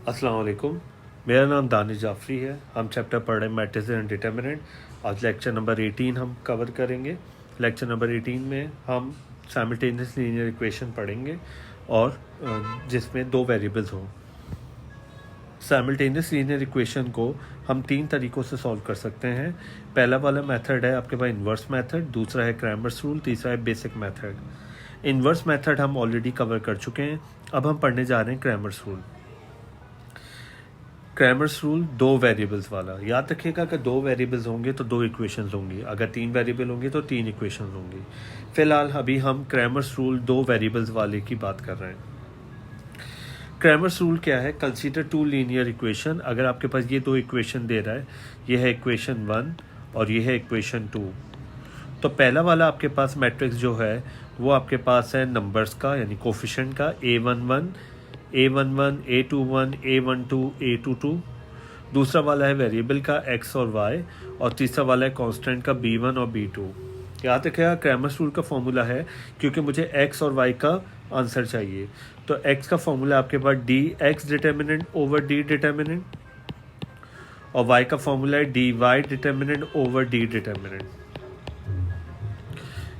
अस्सलाम वालेकुम। मेरा नाम दानिश जाफ़री है। हम चैप्टर पढ़ रहे हैं मैट्रिसेस एंड डिटरमिनेंट। आज लेक्चर नंबर 18 हम कवर करेंगे। लेक्चर नंबर 18 में हम साइमल्टेनियस लीनियर इक्वेशन पढ़ेंगे और जिसमें दो वेरिएबल्स हों। साइमल्टेनियस लीनियर इक्वेशन को हम तीन तरीक़ों से सॉल्व कर सकते हैं। पहला वाला मेथड है आपके पास इन्वर्स मेथड, दूसरा है क्रैमर्स रूल, तीसरा है बेसिक मेथड। इन्वर्स मेथड हम ऑलरेडी कवर कर चुके हैं। अब हम पढ़ने जा रहे हैं क्रैमर्स रूल। क्रैमर्स रूल दो वेरिएबल्स वाला। याद रखिएगा कि दो वेरिएबल्स होंगे तो दो इक्वेशंस होंगी, अगर तीन वेरिएबल होंगे तो तीन इक्वेशंस होंगी। फिलहाल अभी हम क्रैमर्स रूल दो वेरिएबल्स वाले की बात कर रहे हैं। क्रैमर्स रूल क्या है? Consider to linear equation. अगर आपके पास ये दो इक्वेशन दे रहा है, ये है इक्वेशन 1 और ये है इक्वेशन 2, तो पहला वाला आपके पास मैट्रिक्स जो है वो आपके पास है नंबर्स का, यानी कोफिशिएंट का A11, A11, A21, A12, A22। दूसरा वाला है वेरिएबल का x और y, और तीसरा वाला है कांस्टेंट का B1 और B2। याद रखिएगा क्रैमर्स रूल का फॉर्मूला है, क्योंकि मुझे x और y का आंसर चाहिए, तो x का फॉर्मूला आपके पास dx determinant over d determinant, और y का फॉर्मूला है dy determinant over d determinant.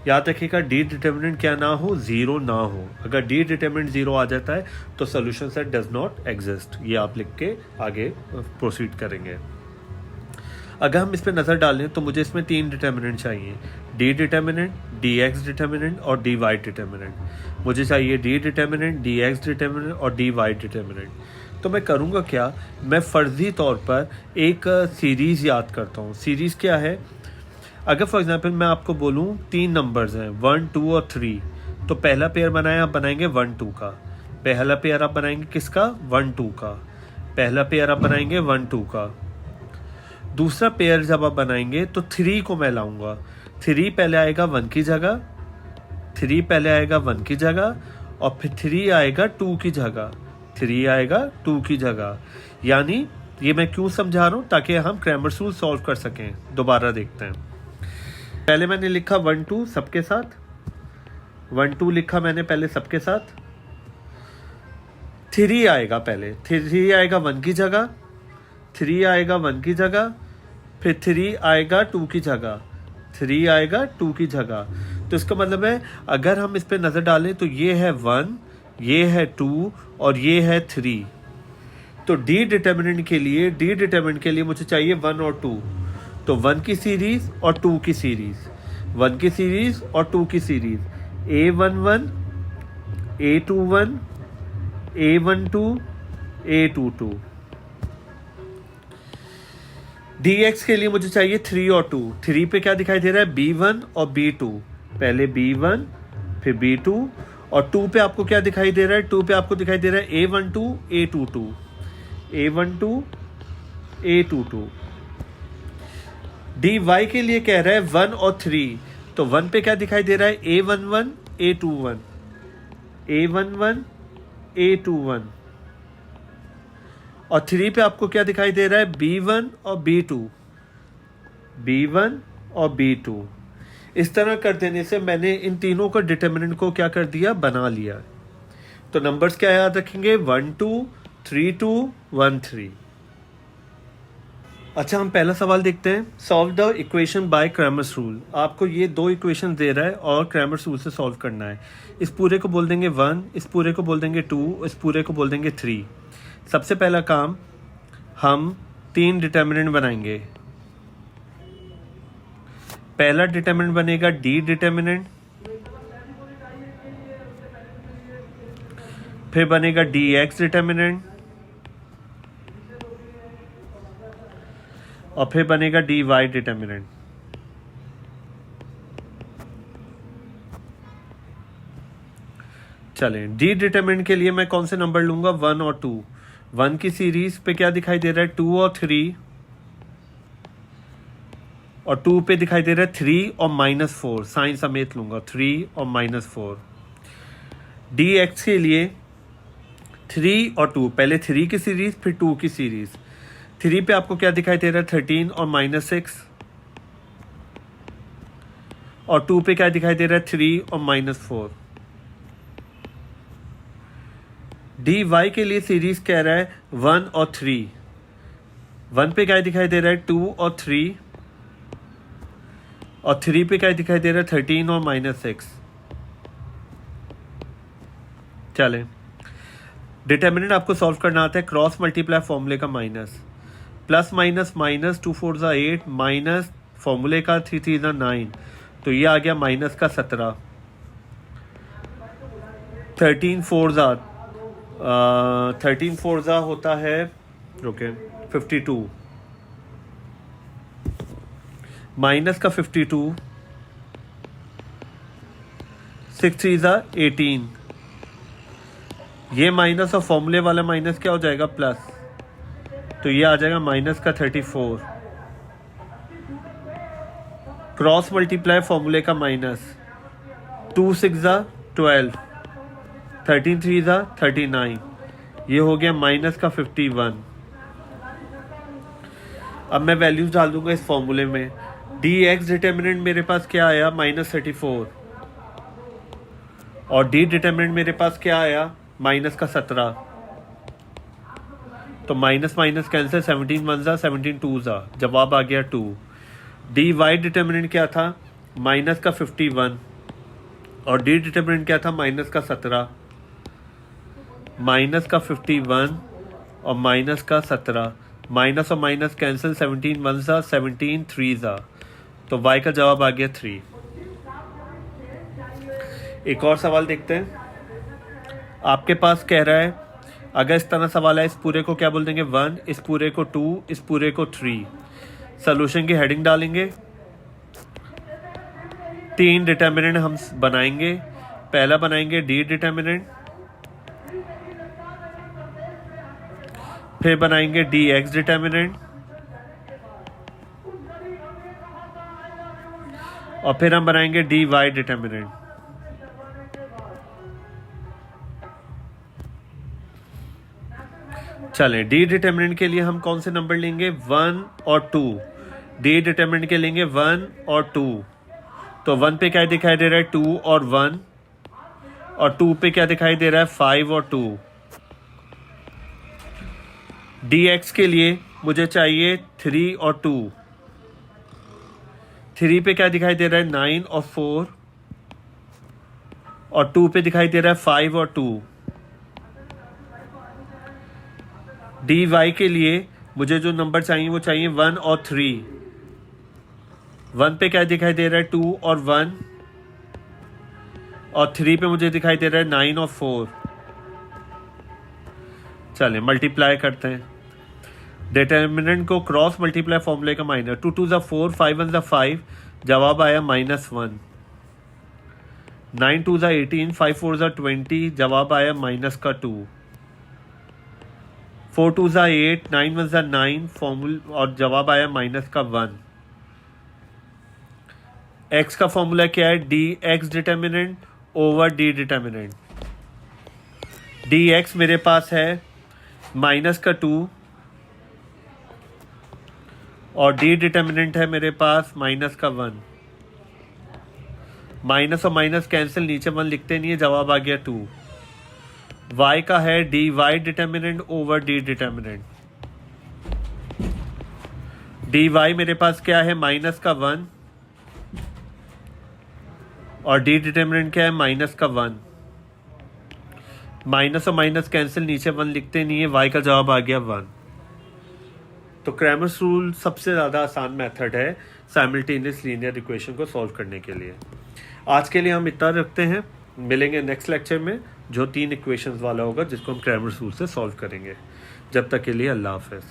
याद रखिएगा डी डिटर्मिनेंट क्या ना हो, ज़ीरो ना हो। अगर डी डिटर्मिनेंट ज़ीरो आ जाता है तो solution set does not exist. ये आप लिख के आगे प्रोसीड करेंगे। अगर हम इस पर नज़र डालें तो मुझे इसमें तीन डिटर्मिनेंट चाहिए, D determinant, D x determinant और डी वाई डिटर्मिनेंट। मुझे चाहिए D determinant, D x determinant और डी वाई डिटर्मिनेंट। तो मैं करूँगा क्या, मैं फ़र्ज़ी तौर पर एक सीरीज़ याद करता हूँ। सीरीज़ क्या है? अगर फॉर एग्जांपल मैं आपको बोलूँ तीन नंबर्स हैं 1, 2 और 3, तो पहला पेयर बनाए आप बनाएंगे 1, 2 का। पहला पेयर आप बनाएंगे किसका? 1, 2 का। पहला पेयर आप बनाएंगे 1, 2 का। दूसरा पेयर जब आप बनाएंगे तो 3 को मैं लाऊंगा। 3 पहले आएगा 1 की जगह, 3 पहले आएगा 1 की जगह, और फिर 3 आएगा 2 की जगह, 3 आएगा 2 की जगह। यानी ये मैं क्यों समझा रहा हूँ, ताकि हम क्रैमर्स रूल सॉल्व कर सकें। दोबारा देखते हैं। पहले मैंने लिखा 1, 2 सबके साथ, 1, 2 लिखा मैंने पहले सबके साथ। 3 आएगा पहले, 3 आएगा 1 की जगह, 3 आएगा 1 की जगह, फिर 3 आएगा 2 की जगह, 3 आएगा 2 की जगह। तो इसका मतलब है अगर हम इस पर नज़र डालें तो ये है 1, ये है 2 और ये है 3। तो डी डिटर्मिनेंट के लिए मुझे चाहिए 1 और 2। तो 1 की सीरीज और 2 की सीरीज, 1 की सीरीज और 2 की series, A11, A21, A12, A22। dx के लिए मुझे चाहिए 3 और 2। 3 पे क्या दिखाई दे रहा है? B1 और B2। पहले B1 फिर B2, और 2 पे आपको क्या दिखाई दे रहा है? 2 पे आपको दिखाई दे रहा है A12, A22, A12, A22। D Y के लिए कह रहा है 1 और 3, तो 1 पे क्या दिखाई दे रहा है? A11, A21, A11, A21, और 3 पे आपको क्या दिखाई दे रहा है? B1 और B2, B1 और B2। इस तरह कर देने से मैंने इन तीनों का डिटर्मिनेंट को क्या कर दिया? बना लिया। तो नंबर्स क्या याद रखेंगे? 1, 2, 3, 2, 1, 3। अच्छा, हम पहला सवाल देखते हैं। Solve the equation by Cramer's rule. आपको ये दो इक्वेशन दे रहा है और क्रैमर्स रूल से सॉल्व करना है। इस पूरे को बोल देंगे 1, इस पूरे को बोल देंगे 2, इस पूरे को बोल देंगे 3। सबसे पहला काम, हम तीन डिटर्मिनेंट बनाएंगे। पहला डिटर्मिनेंट बनेगा डी डिटर्मिनेंट, फिर बनेगा डी एक्स डिटर्मिनेंट, और फिर बनेगा डी वाई डिटर्मिनेंट। चलें, डी डिटर्मिनेंट के लिए मैं कौन से नंबर लूंगा? 1 और 2। 1 की सीरीज पे क्या दिखाई दे रहा है? 2 और 3, और 2 पे दिखाई दे रहा है 3 और -4, साइन समेत लूंगा, 3 और -4। डी एक्स के लिए 3 और 2, पहले 3 की सीरीज फिर 2 की सीरीज। 3 पे आपको क्या दिखाई दे रहा है? 13 और -6, और 2 पे क्या दिखाई दे रहा है? 3 और -4। डी वाई के लिए सीरीज कह रहा है 1 और 3। 1 पे क्या दिखाई दे रहा है 2 और 3, और 3 पे क्या दिखाई दे रहा है 13 और -6। चलें, डिटर्मिनेंट आपको सॉल्व करना आता है क्रॉस मल्टीप्लाई फॉर्मूले का माइनस, प्लस माइनस माइनस 2 4 ज़ा 8 माइनस फॉर्मूले का 3 3 ज़ा 9, तो ये आ गया माइनस का 17। 13 4 ज़ा होता है ओके 52, माइनस का 52, 6 3 ज़ा 18, ये माइनस और फॉर्मूले वाला माइनस क्या हो जाएगा प्लस, तो ये आ जाएगा माइनस का 34। क्रॉस मल्टीप्लाई फॉर्मूले का माइनस, 2 6 ज़ा 12, 13 3 ज़ा 39, ये हो गया माइनस का 51। अब मैं वैल्यूज डाल दूंगा इस फॉर्मूले में। डी एक्स डिटर्मिनेंट मेरे पास क्या आया -34, और डी डिटर्मिनेंट मेरे पास क्या आया माइनस का 17, तो माइनस माइनस कैंसिल, 17 1 ज़ा 17 2 ज़ा, जवाब आ गया 2। डी वाई डिटर्मिनेंट क्या था माइनस का 51, और डी डिटर्मिनेंट क्या था माइनस का 17, माइनस का 51 और माइनस का 17, माइनस और माइनस कैंसिल, 17 1 ज़ा 17 3 ज़ा, तो वाई का जवाब आ गया 3। एक और सवाल देखते हैं। आपके पास कह रहा है अगर इस तरह सवाल है, इस पूरे को क्या बोल देंगे 1, इस पूरे को 2, इस पूरे को 3। सॉल्यूशन की हेडिंग डालेंगे, 3 डिटर्मिनेंट हम बनाएंगे। पहला बनाएंगे डी डिटर्मिनेंट, फिर बनाएंगे डी एक्स डिटर्मिनेंट, और फिर हम बनाएंगे डी वाई डिटर्मिनेंट। चलें, डी डिटर्मिनेंट के लिए हम कौन से नंबर लेंगे 1 और 2। डी डिटर्मिनेंट के लेंगे 1 और 2, तो 1 पे क्या दिखाई दे रहा है 2 और 1, और 2 पे क्या दिखाई दे रहा है 5 और 2। डी एक्स के लिए मुझे चाहिए 3 और 2, 3 पे क्या दिखाई दे रहा है 9 और 4, और 2 पे दिखाई दे रहा है 5 और 2। डी वाई के लिए मुझे जो नंबर चाहिए वो चाहिए 1 और 3। 1 पे क्या दिखाई दे रहा है 2 और 1, और 3 पे मुझे दिखाई दे रहा है 9 और 4। चलें, मल्टीप्लाई करते हैं। डिटर्मिनेंट को क्रॉस मल्टीप्लाई फॉर्मूले का माइनस, 2 2 ज़ा 4, 5 1 ज़ा 5, जवाब आया -1। 9 2 ज़ा 18, 5 4 ज़ा 20, जवाब आया माइनस का 2। 4 2 ज़ा 8, 9 1 ज़ा 9, फॉर्मूला और जवाब आया माइनस का 1। एक्स का फॉर्मूला क्या है D x determinant over d determinant. D x मेरे पास है माइनस का 2, और डी डिटर्मिनेंट है मेरे पास माइनस का 1। माइनस और माइनस कैंसिल, नीचे 1 लिखते नहीं है, जवाब आ गया 2। y का है d y determinant over d determinant. D y मेरे पास क्या है माइनस का 1, और डी डिटर्मिनेंट क्या है माइनस का 1। माइनस और माइनस कैंसिल, नीचे 1 लिखते नहीं है, y का जवाब आ गया 1। तो क्रैमर्स रूल सबसे ज़्यादा आसान मेथड है साइमल्टेनियस लीनियर इक्वेशन को सॉल्व करने के लिए। आज के लिए हम इतना रखते हैं, मिलेंगे नेक्स्ट लेक्चर में जो 3 इक्वेशंस वाला होगा जिसको हम क्रैमर्स रूल से सॉल्व करेंगे। जब तक के लिए अल्लाह हाफ़िज़।